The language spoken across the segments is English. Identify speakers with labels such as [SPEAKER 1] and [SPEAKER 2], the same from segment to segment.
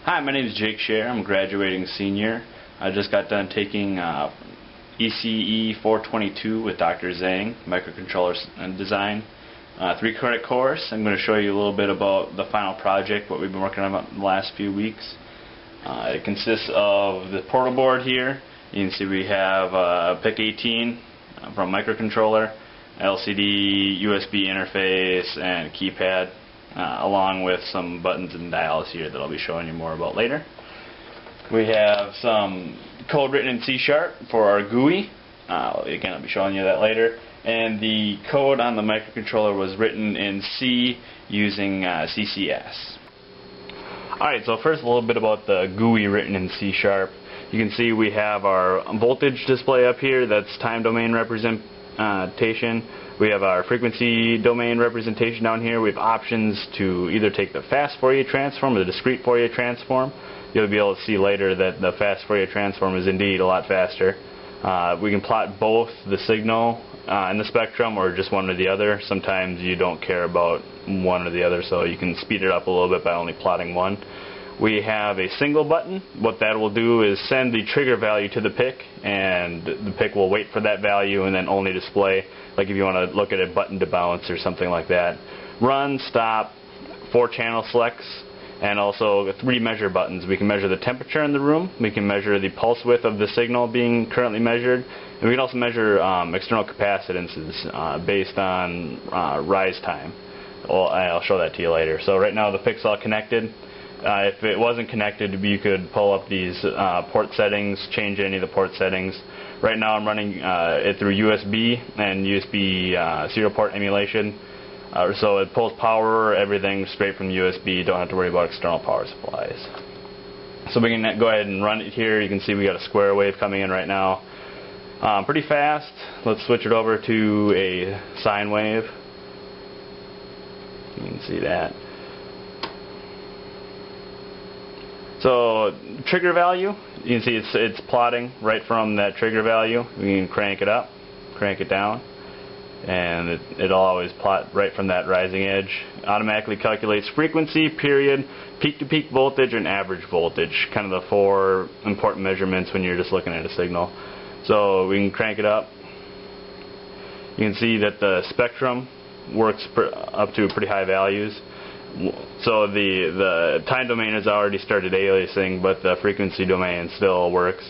[SPEAKER 1] Hi, my name is Jake Scherer. I'm a graduating senior. I just got done taking ECE 422 with Dr. Zhang, Microcontroller Design. 3-credit course. I'm going to show you a little bit about the final project, what we've been working on in the last few weeks. It consists of the portal board here. You can see we have a PIC 18 from Microcontroller, LCD, USB interface, and keypad, along with some buttons and dials here that I'll be showing you more about later. We have some code written in C# for our GUI. Again, I'll be showing you that later. And the code on the microcontroller was written in C using CCS. Alright, so first a little bit about the GUI written in C#. You can see we have our voltage display up here. That's time domain representation. We have our frequency domain representation down here. We have options to either take the fast Fourier transform or the discrete Fourier transform. You'll be able to see later that the fast Fourier transform is indeed a lot faster. We can plot both the signal in the spectrum or just one or the other. Sometimes you don't care about one or the other, so you can speed it up a little bit by only plotting one. We have a single button. What that will do is send the trigger value to the PIC, and the PIC will wait for that value and then only display, like if you want to look at a button to bounce or something like that. Run, stop, 4 channel selects, and also 3 measure buttons. We can measure the temperature in the room, we can measure the pulse width of the signal being currently measured, and we can also measure external capacitances based on rise time. Well, I'll show that to you later. So right now the PIC's all connected. If it wasn't connected, you could pull up these port settings, change any of the port settings. Right now I'm running it through USB and USB serial port emulation. So it pulls power, everything straight from USB. Don't have to worry about external power supplies. So we can go ahead and run it here. You can see we got a square wave coming in right now. Pretty fast. Let's switch it over to a sine wave. You can see that. So trigger value, you can see it's plotting right from that trigger value. We can crank it up, crank it down, and it'll always plot right from that rising edge. Automatically calculates frequency, period, peak-to-peak voltage, and average voltage, kind of the 4 important measurements when you're just looking at a signal. So we can crank it up. You can see that the spectrum works up to pretty high values. So the time domain has already started aliasing, but the frequency domain still works.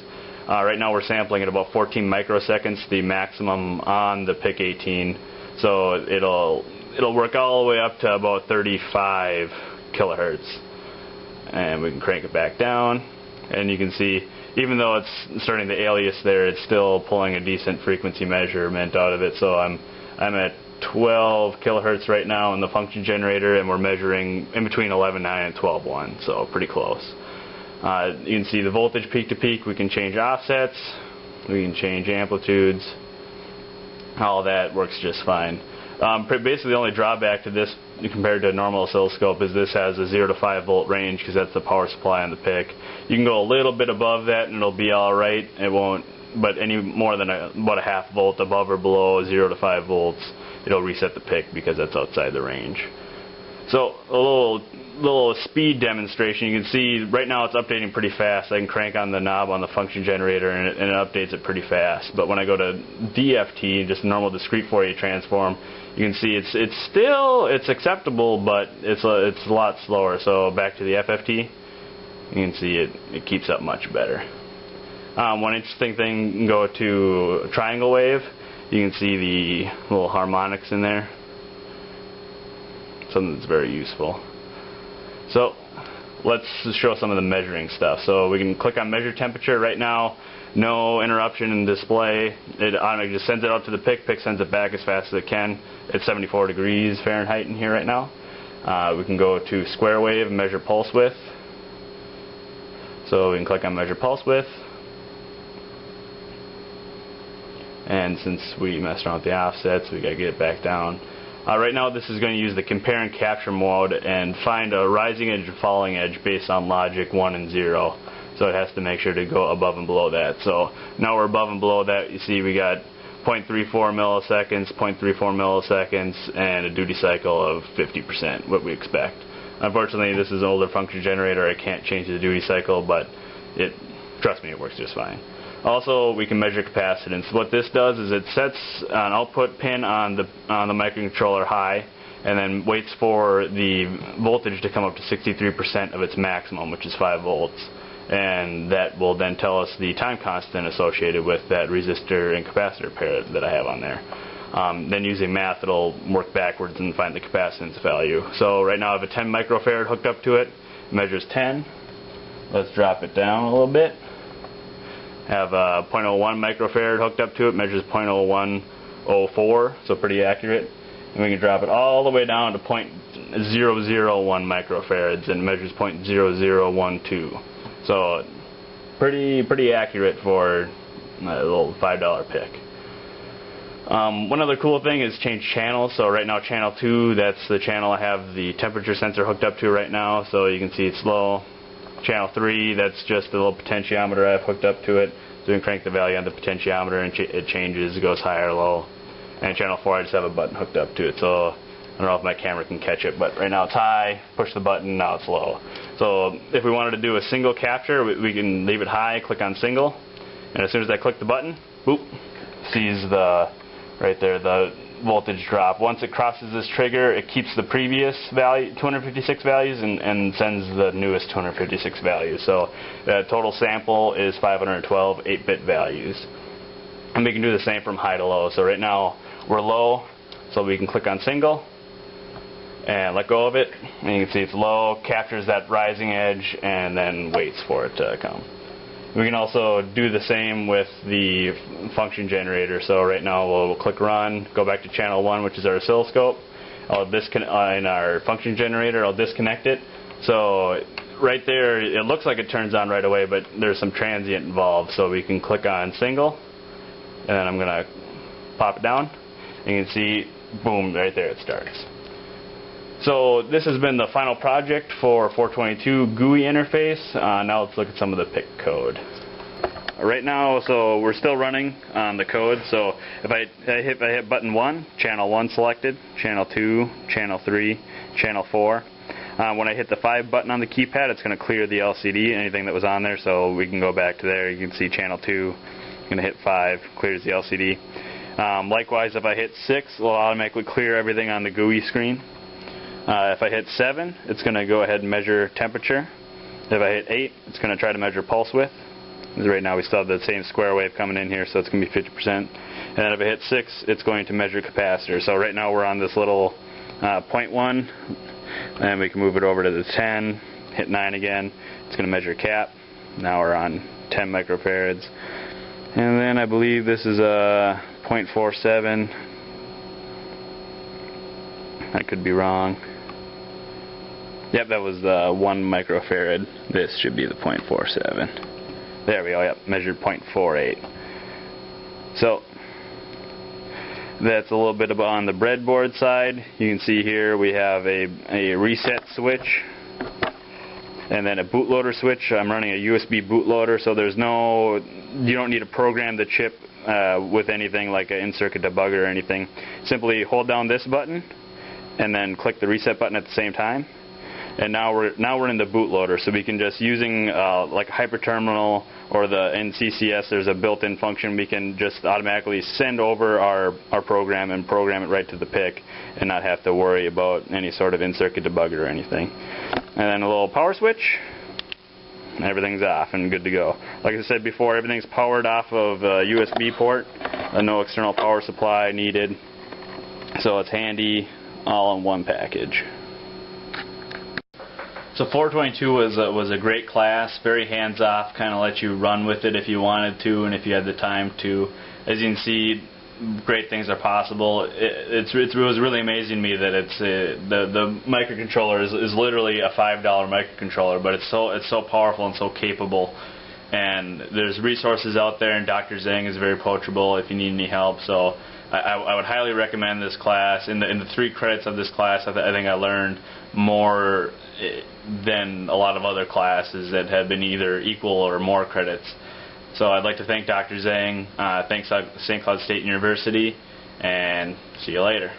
[SPEAKER 1] Right now we're sampling at about 14 microseconds, the maximum on the PIC 18. So it'll work all the way up to about 35 kilohertz. And we can crank it back down, and you can see even though it's starting to alias there, it's still pulling a decent frequency measurement out of it. So I'm at 12 kilohertz right now in the function generator, and we're measuring in between 11.9 and 12.1, so pretty close. You can see the voltage peak to peak. We can change offsets, we can change amplitudes. All that works just fine. Basically the only drawback to this compared to a normal oscilloscope is this has a 0 to 5 volt range, because that's the power supply on the PIC. You can go a little bit above that and it'll be alright. It won't, but any more than about a half volt above or below 0 to 5 volts, it'll reset the PIC because that's outside the range. So a little speed demonstration. You can see right now it's updating pretty fast. I can crank on the knob on the function generator and it updates it pretty fast. But when I go to DFT, just normal discrete Fourier transform, you can see it's acceptable, but it's a lot slower. So back to the FFT, you can see it keeps up much better. One interesting thing, you can go to triangle wave. You can see the little harmonics in there. Something that's very useful. So let's show some of the measuring stuff. So we can click on measure temperature. Right now, no interruption in display. It automatically just sends it out to the PIC. PIC sends it back as fast as it can. It's 74 degrees Fahrenheit in here right now. We can go to square wave and measure pulse width. So we can click on measure pulse width. And since we messed around with the offsets, we got to get it back down. Right now this is going to use the compare and capture mode and find a rising edge and falling edge based on logic 1 and 0. So it has to make sure to go above and below that. So now we're above and below that. You see we got 0.34 milliseconds, 0.34 milliseconds, and a duty cycle of 50%, what we expect. Unfortunately, this is an older function generator. I can't change the duty cycle, but trust me, it works just fine. Also, we can measure capacitance. What this does is it sets an output pin on the microcontroller high, and then waits for the voltage to come up to 63% of its maximum, which is 5 volts. And that will then tell us the time constant associated with that resistor and capacitor pair that I have on there. Then using math, it'll work backwards and find the capacitance value. So right now I have a 10 microfarad hooked up to it. It measures 10. Let's drop it down a little bit. Have a 0.01 microfarad hooked up to it. Measures 0.0104, so pretty accurate. And we can drop it all the way down to 0.001 microfarads and measures 0.0012. So pretty accurate for a little $5 PIC. One other cool thing is change channels. So right now channel 2, that's the channel I have the temperature sensor hooked up to right now, so you can see it's low. Channel 3, that's just the little potentiometer I've hooked up to it, so you can crank the value on the potentiometer and it changes, it goes high or low. And channel 4, I just have a button hooked up to it, so I don't know if my camera can catch it, but right now it's high, push the button, now it's low. So if we wanted to do a single capture, we can leave it high, click on single, and as soon as I click the button, boop, sees right there the voltage drop. Once it crosses this trigger, it keeps the previous value, 256 values, and sends the newest 256 values. So the total sample is 512 8-bit values. And we can do the same from high to low. So right now we're low, so we can click on single and let go of it, and you can see it's low, captures that rising edge, and then waits for it to come. We can also do the same with the function generator. So right now we'll click run, go back to channel 1, which is our oscilloscope. I'll in our function generator, I'll disconnect it. So right there, it looks like it turns on right away, but there's some transient involved. So we can click on single, and then I'm going to pop it down. And you can see, boom, right there it starts. So this has been the final project for 422 GUI interface. Now let's look at some of the PIC code. Right now, so we're still running on the code. So if I hit button 1, channel 1 selected, channel 2, channel 3, channel 4. When I hit the 5 button on the keypad, it's going to clear the LCD, anything that was on there. So we can go back to there. You can see channel 2. I'm going to hit 5, clears the LCD. Likewise, if I hit 6, it'll automatically clear everything on the GUI screen. If I hit 7, it's going to go ahead and measure temperature. If I hit 8, it's going to try to measure pulse width. Right now we still have the same square wave coming in here, so it's going to be 50%. And then if I hit 6, it's going to measure capacitor. So right now we're on this little 0.1, and we can move it over to the 10, hit 9 again. It's going to measure cap. Now we're on 10 microfarads. And then I believe this is a 0.47. I could be wrong. Yep, that was 1 microfarad. This should be the 0.47. There we go, yep, measured 0.48. So, that's a little bit about on the breadboard side. You can see here we have a reset switch and then a bootloader switch. I'm running a USB bootloader, so you don't need to program the chip with anything like an in-circuit debugger or anything. Simply hold down this button and then click the reset button at the same time. And now we're in the bootloader, so we can just using like a hyperterminal or in CCS there's a built-in function, we can just automatically send over our program and program it right to the PIC and not have to worry about any sort of in-circuit debugger or anything. And then a little power switch, and everything's off and good to go. Like I said before, everything's powered off of a USB port, no external power supply needed, so it's handy, all in one package. So 422 was a great class, very hands-off, kind of let you run with it if you wanted to and if you had the time to. As you can see, great things are possible. It was really amazing to me that the microcontroller is literally a $5 microcontroller, but it's so powerful and so capable. And there's resources out there, and Dr. Zhang is very approachable if you need any help. So I would highly recommend this class. In the 3 credits of this class, I think I learned more than a lot of other classes that have been either equal or more credits. So I'd like to thank Dr. Zhang, thanks St. Cloud State University, and see you later.